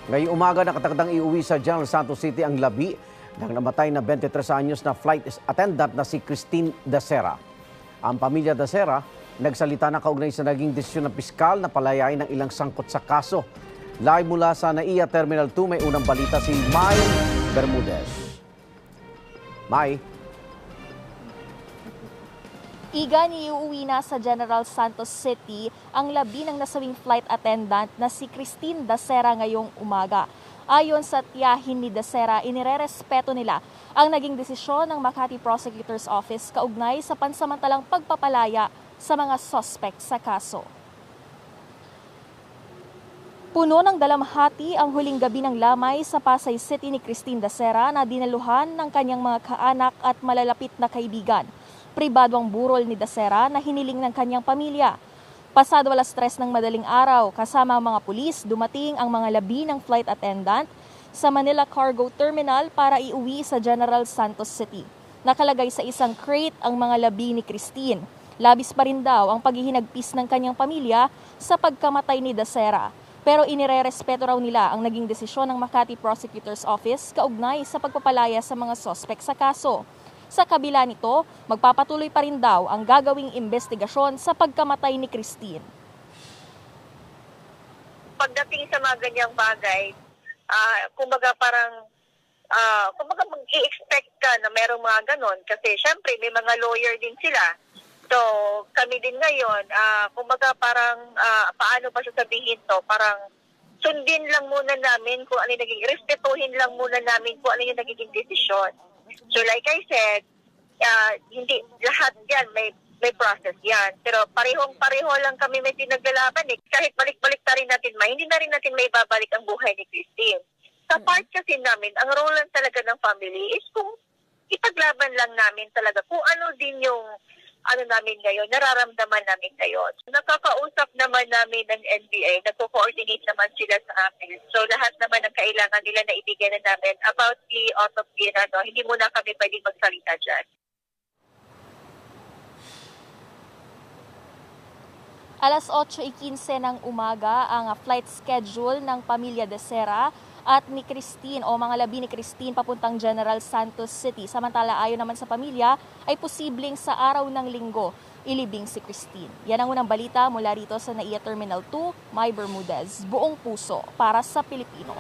Ngayong umaga nakatakdang iuwi sa General Santos City ang labi ng namatay na 23 anyos na flight attendant na si Christine Dacera. Ang pamilya Dacera nagsalita na kaugnay sa naging desisyon ng piskal na palayain ng ilang sangkot sa kaso. Live mula sa NAIA Terminal 2 may unang balita si Mai Bermudez. Mai. Igan, iuwi na sa General Santos City ang labi ng nasawing flight attendant na si Christine Dacera ngayong umaga. Ayon sa tiyahin ni Dacera, inirerespeto nila ang naging desisyon ng Makati Prosecutor's Office kaugnay sa pansamantalang pagpapalaya sa mga suspect sa kaso. Puno ng dalamhati ang huling gabi ng lamay sa Pasay City ni Christine Dacera na dinaluhan ng kanyang mga kaanak at malalapit na kaibigan. Pribado ang burol ni Dacera na hiniling ng kanyang pamilya. Pasado 3:00 ng madaling araw, kasama ang mga pulis, dumating ang mga labi ng flight attendant sa Manila Cargo Terminal para iuwi sa General Santos City. Nakalagay sa isang crate ang mga labi ni Christine. Labis pa rin daw ang paghihinagpis ng kanyang pamilya sa pagkamatay ni Dacera. Pero inirerespeto raw nila ang naging desisyon ng Makati Prosecutor's Office kaugnay sa pagpapalaya sa mga sospek sa kaso. Sa kabila nito, magpapatuloy pa rin daw ang gagawing investigasyon sa pagkamatay ni Christine. Pagdating sa mga ganyang bagay, kumbaga mag-i-expect ka na merong mga ganon kasi syempre may mga lawyer din sila. So kami din ngayon, paano ba sasabihin to? Parang sundin lang muna namin kung ano yung naging, respetuhin lang muna namin kung ano yung nagiging desisyon. So like I said, hindi lahat yan may process yan. Pero pareho lang kami may pinaglalaban eh. Kahit balik-balik na rin natin hindi na rin natin may babalik ang buhay ni Christine. Sa part kasi namin, ang role lang talaga ng family is kung ipaglaban lang namin talaga kung ano din yung namin ngayon, nararamdaman namin ngayon. Nakakausap naman namin ng NBI, nagko-coordinate naman sila sa amin. So lahat naman ng kailangan nila na ibigay na namin about the autopsy hindi muna kami pwedeng magsalita dyan. 8:15 ng umaga ang flight schedule ng pamilya Dacera at ni Christine o mga labi ni Christine papuntang General Santos City. Samantala ayon naman sa pamilya ay posibleng sa araw ng linggo ilibing si Christine. Yan ang unang balita mula rito sa NAIA Terminal 2, Mai Bermudez. Buong puso para sa Pilipino.